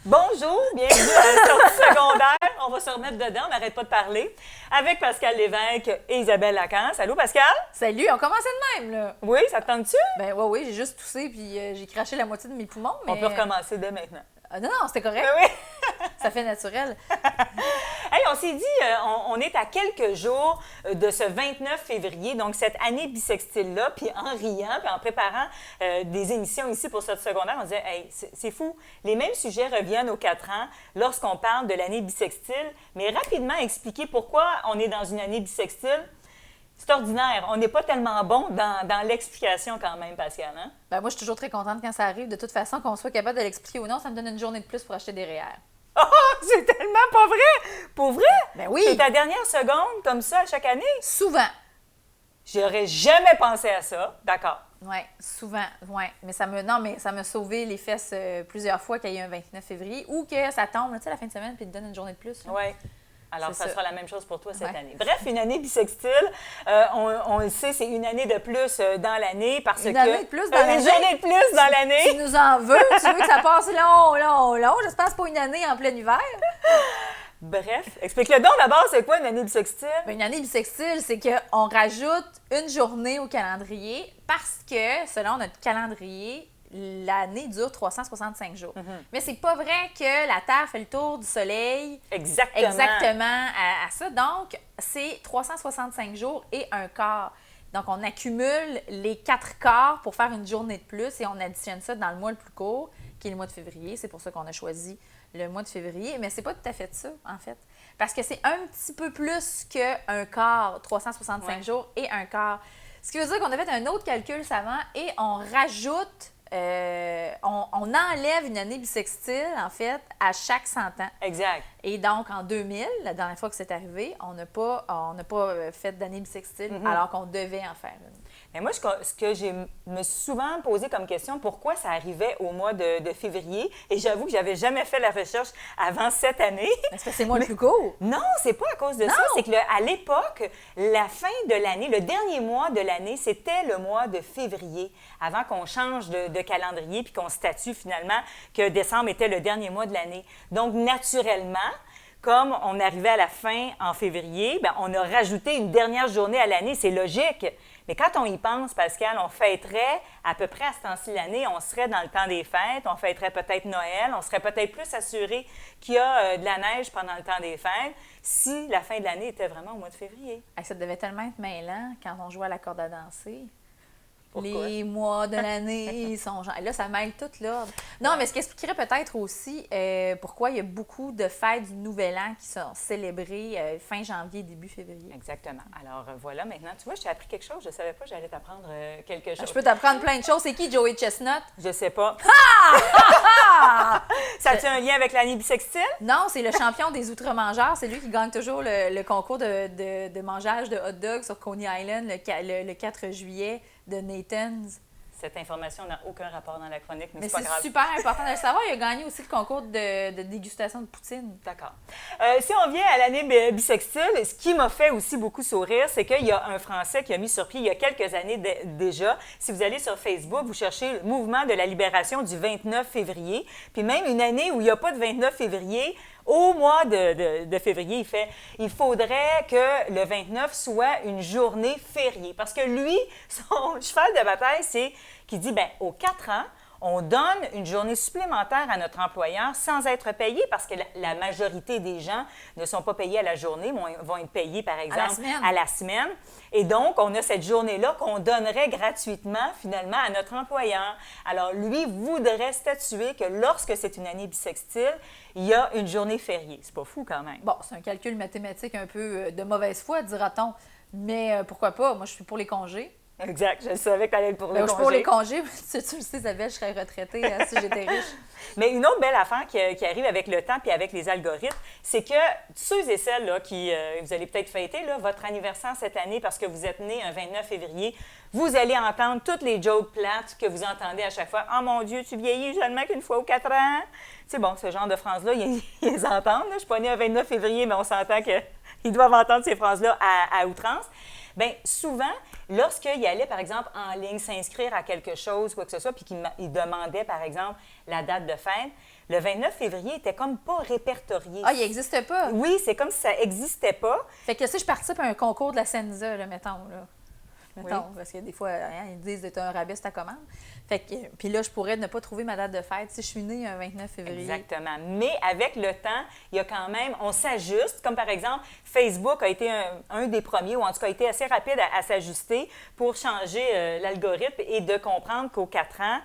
Bonjour, bienvenue à la sortie secondaire. On va se remettre dedans, on n'arrête pas de parler. Avec Pascal Lévesque et Isabelle Lacan. Allô, Pascal? Salut, on commençait de même, là. Oui, ça te tente-tu? Ben oui, j'ai juste toussé puis j'ai craché la moitié de mes poumons, mais... On peut recommencer dès maintenant. Non, c'était correct. Oui. Ça fait naturel. Hey, on s'est dit, on est à quelques jours de ce 29 février, donc cette année bissextile-là, puis en riant, puis en préparant des émissions ici pour cette secondaire, on disait, hey, c'est fou, les mêmes sujets reviennent aux 4 ans lorsqu'on parle de l'année bissextile, mais rapidement expliquer pourquoi on est dans une année bissextile. C'est ordinaire. On n'est pas tellement bon dans l'explication quand même, Pascal. Hein? Ben moi, je suis toujours très contente quand ça arrive. De toute façon, qu'on soit capable de l'expliquer ou non, ça me donne une journée de plus pour acheter des REER. Oh, c'est tellement pas vrai! Pour vrai? Ben oui! C'est ta dernière seconde comme ça à chaque année? Souvent. J'aurais jamais pensé à ça. D'accord. Oui, souvent, oui. Mais ça m'a sauvé les fesses plusieurs fois qu'il y ait un 29 février ou que ça tombe, tu sais, la fin de semaine puis te donne une journée de plus. Oui. Alors, ça sera la même chose pour toi cette Ouais. année. Bref, une année bissextile, on le sait, c'est une année de plus dans l'année parce Une que... année de plus dans l'année? Une journée de plus dans Tu l'année. nous en veux? Tu veux que ça passe long? J'espère que c'est pas une année en plein hiver. Bref, explique-le donc d'abord, c'est quoi une année bissextile? Ben, une année bissextile, c'est qu'on rajoute une journée au calendrier parce que, selon notre calendrier, l'année dure 365 jours. Mais c'est pas vrai que la Terre fait le tour du Soleil Exactement. à ça. Donc, c'est 365 jours et un quart. Donc, on accumule les 4 quarts pour faire une journée de plus et on additionne ça dans le mois le plus court, qui est le mois de février. C'est pour ça qu'on a choisi le mois de février. Mais c'est pas tout à fait ça, en fait. Parce que c'est un petit peu plus qu'un quart, 365 jours et un quart. Ce qui veut dire qu'on a fait un autre calcul savant et on rajoute... on enlève une année bissextile, en fait, à chaque 100 ans. Exact. Et donc, en 2000, la dernière fois que c'est arrivé, on n'a pas fait d'année bissextile alors qu'on devait en faire une. Mais moi, ce que je me suis souvent posé comme question, pourquoi ça arrivait au mois de février? Et j'avoue que j'avais jamais fait la recherche avant cette année. Est-ce que c'est moi le plus court? Non, c'est pas à cause de ça. C'est que à l'époque, la fin de l'année, le dernier mois de l'année, c'était le mois de février, avant qu'on change de calendrier puis qu'on statue finalement que décembre était le dernier mois de l'année. Donc, naturellement, comme on arrivait à la fin en février, bien, on a rajouté une dernière journée à l'année. C'est logique. Mais quand on y pense, Pascal, on fêterait à peu près à ce temps-ci de l'année, on serait dans le temps des fêtes, on fêterait peut-être Noël, on serait peut-être plus assuré qu'il y a de la neige pendant le temps des fêtes si la fin de l'année était vraiment au mois de février. Ça devait tellement être mêlant quand on jouait à la corde à danser. Pourquoi? Les mois de l'année sont... Là, ça mêle tout l'ordre. Non, mais ce qui expliquerait peut-être aussi pourquoi il y a beaucoup de fêtes du Nouvel An qui sont célébrées fin janvier, début février. Exactement. Alors voilà, maintenant, tu vois, je t'ai appris quelque chose. Je ne savais pas que j'allais t'apprendre quelque chose. Je peux t'apprendre plein de choses. C'est qui, Joey Chestnut? Je sais pas. Ça a-tu un lien avec l'année bissextile? Non, c'est le champion des outre-mangeurs. C'est lui qui gagne toujours le concours de mangeage de hot dog sur Coney Island le 4 juillet de Nathan's. Cette information n'a aucun rapport dans la chronique, mais c'est Mais pas grave. c'est super important de le savoir. Il a gagné aussi le concours de dégustation de poutine. D'accord. Si on vient à l'année bissextile, ce qui m'a fait aussi beaucoup sourire, c'est qu'il y a un Français qui a mis sur pied il y a quelques années déjà. Si vous allez sur Facebook, vous cherchez le mouvement de la libération du 29 février, puis même une année où il n'y a pas de 29 février, au mois de février, il faudrait que le 29 soit une journée fériée. Parce que lui, son cheval de bataille, c'est qu'il dit, bien, aux 4 ans, on donne une journée supplémentaire à notre employeur sans être payé parce que la majorité des gens ne sont pas payés à la journée, mais vont être payés, par exemple, à la semaine. Et donc, on a cette journée-là qu'on donnerait gratuitement, finalement, à notre employeur. Alors, lui voudrait statuer que lorsque c'est une année bissextile, il y a une journée fériée. C'est pas fou, quand même. Bon, c'est un calcul mathématique un peu de mauvaise foi, dira-t-on. Mais pourquoi pas? Moi, je suis pour les congés. Exact. Je savais que tu allais être pour les congés. Je suis pour les congés. Tu le sais, Isabelle, je serais retraitée si j'étais riche. Mais une autre belle affaire qui arrive avec le temps puis avec les algorithmes, c'est que ceux et celles là, qui, vous allez peut-être fêter là, votre anniversaire cette année parce que vous êtes né un 29 février, vous allez entendre toutes les jokes plates que vous entendez à chaque fois. « Oh mon Dieu, tu vieillis seulement qu'une fois aux 4 ans! » C'est bon, ce genre de phrases-là, ils les entendent. Là. Je ne suis pas née un 29 février, mais on s'entend qu'ils doivent entendre ces phrases-là à outrance. Bien, souvent, lorsqu'il allait, par exemple, en ligne, s'inscrire à quelque chose, quoi que ce soit, puis qu'il demandait, par exemple, la date de fête, le 29 février était comme pas répertorié. Ah, il n'existe pas? Oui, c'est comme si ça n'existait pas. Fait que si je participe à un concours de la Senza, là, mettons, Oui. parce que des fois, ils disent que tu un rabais sur ta commande. Fait que, puis là, je pourrais ne pas trouver ma date de fête si je suis née un 29 février. Exactement. Mais avec le temps, il y a quand même, on s'ajuste. Comme par exemple, Facebook a été un des premiers, ou en tout cas a été assez rapide à s'ajuster pour changer l'algorithme et de comprendre qu'aux 4 ans,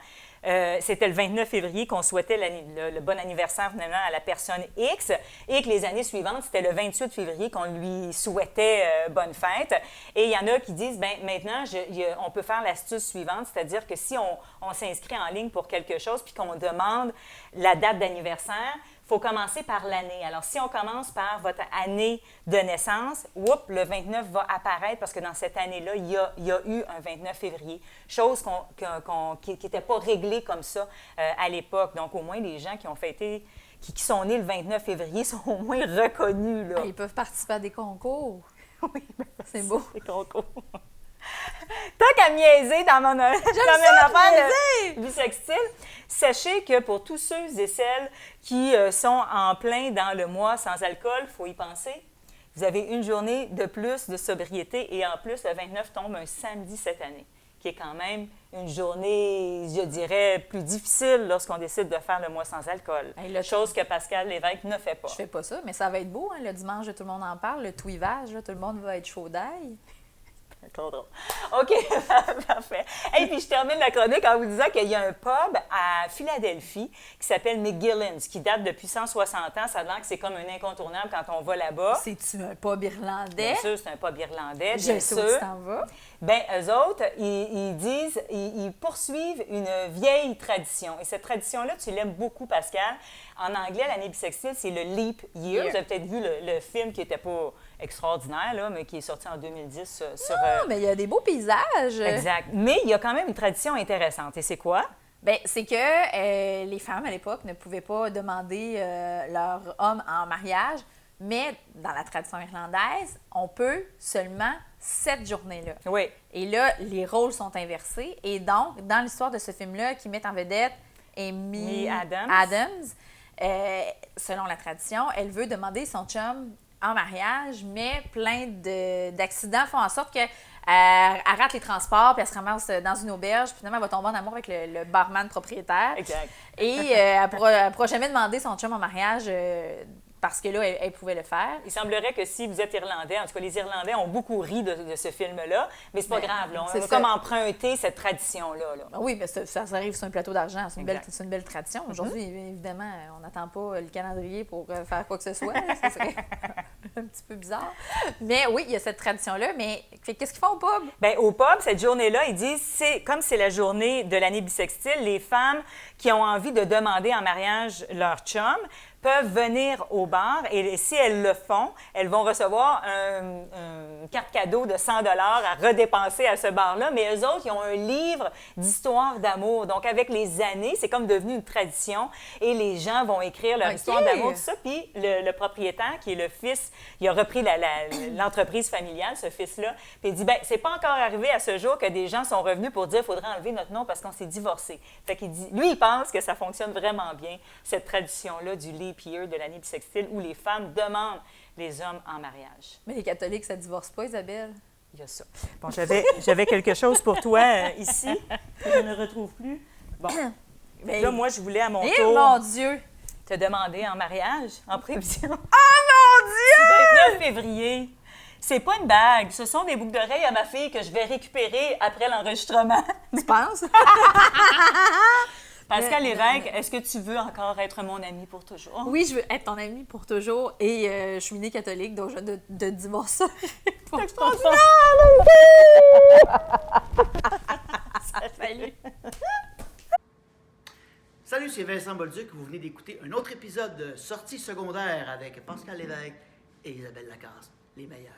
c'était le 29 février qu'on souhaitait le bon anniversaire finalement à la personne X et que les années suivantes, c'était le 28 février qu'on lui souhaitait bonne fête. Et il y en a qui disent, bien maintenant, on peut faire l'astuce suivante, c'est-à-dire que si on s'inscrit en ligne pour quelque chose puis qu'on demande la date d'anniversaire, il faut commencer par l'année. Alors, si on commence par votre année de naissance, le 29 va apparaître parce que dans cette année-là, il y a eu un 29 février. Chose qui n'était pas réglée comme ça à l'époque. Donc, au moins, les gens qui ont fêté, qui sont nés le 29 février sont au moins reconnus. Là. Ils peuvent participer à des concours. Oui, c'est beau. Des concours. Tant qu'à miaiser dans mon affaire de bisextile, sachez que pour tous ceux et celles qui sont en plein dans le mois sans alcool, il faut y penser. Vous avez une journée de plus de sobriété et en plus, le 29 tombe un samedi cette année, qui est quand même une journée, je dirais, plus difficile lorsqu'on décide de faire le mois sans alcool. Chose que Pascal Lévesque ne fait pas. Je fais pas ça, mais ça va être beau, hein, le dimanche, tout le monde en parle, le tweevage, tout le monde va être chaud d'ail. Trop drôle. OK, parfait. Et puis, je termine la chronique en vous disant qu'il y a un pub à Philadelphie qui s'appelle McGillin's, qui date depuis 160 ans. Ça a l'air que c'est comme un incontournable quand on va là-bas. C'est-tu un pub irlandais? Bien sûr, c'est un pub irlandais, Je bien sais sûr. où tu t'en vas. Bien, eux autres, ils poursuivent une vieille tradition. Et cette tradition-là, tu l'aimes beaucoup, Pascal. En anglais, l'année bissextile, c'est le Leap Year. Vous avez peut-être vu le film qui n'était pas extraordinaire, là, mais qui est sorti en 2010 sur... mais il y a des beaux paysages. Exact. Mais il y a quand même une tradition intéressante. Et c'est quoi? Bien, c'est que les femmes, à l'époque, ne pouvaient pas demander leur homme en mariage, mais dans la tradition irlandaise, on peut seulement cette journée-là. Oui. Et là, les rôles sont inversés. Et donc, dans l'histoire de ce film-là, qui met en vedette Amy Adams, selon la tradition, elle veut demander son chum en mariage, mais plein d'accidents font en sorte qu'elle rate les transports, puis elle se ramasse dans une auberge, puis finalement, elle va tomber en amour avec le barman propriétaire. Exact. Et elle ne pourra jamais demander son chum en mariage parce que là, elle pouvait le faire. Il semblerait que si vous êtes Irlandais, en tout cas, les Irlandais ont beaucoup ri de ce film-là, mais c'est pas grave. Là, on a comme emprunté cette tradition-là. Là. Oui, mais ça arrive sur un plateau d'argent. C'est une belle tradition. Aujourd'hui, évidemment, on n'attend pas le calendrier pour faire quoi que ce soit. Ça serait un petit peu bizarre. Mais oui, il y a cette tradition-là. Mais qu'est-ce qu'ils font au pub? Bien, au pub, cette journée-là, ils disent, comme c'est la journée de l'année bissextile, les femmes qui ont envie de demander en mariage leur chum peuvent venir au bar et si elles le font, elles vont recevoir une carte cadeau de 100 $ à redépenser à ce bar-là. Mais eux autres, ils ont un livre d'histoire d'amour. Donc, avec les années, c'est comme devenu une tradition et les gens vont écrire leur histoire d'amour, tout ça. Puis, le propriétaire, qui est le fils, il a repris l'entreprise familiale, ce fils-là, puis il dit, bien, c'est pas encore arrivé à ce jour que des gens sont revenus pour dire, il faudrait enlever notre nom parce qu'on s'est divorcé. Fait qu'il dit, lui, il pense que ça fonctionne vraiment bien, cette tradition-là du leap year de l'année bissextile où les femmes demandent les hommes en mariage. Mais les catholiques, ça ne divorce pas, Isabelle? Il y a ça. Bon, j'avais quelque chose pour toi ici, que je ne retrouve plus. Bon. Mais là, moi, je voulais à mon tour... mon Dieu! Te demander en mariage, en prévision. Oh mon Dieu! 29 février. C'est pas une bague, ce sont des boucles d'oreilles à ma fille que je vais récupérer après l'enregistrement. Tu penses? Pascal Lévesque, est-ce que tu veux encore être mon ami pour toujours? Oui, je veux être ton ami pour toujours et je suis née catholique, donc je ne divorcerai pas. C'est extraordinaire! Salut! Salut, c'est Vincent Bolduc. Vous venez d'écouter un autre épisode de Sortie secondaire avec Pascal Lévesque et Isabelle Lacasse, les meilleurs.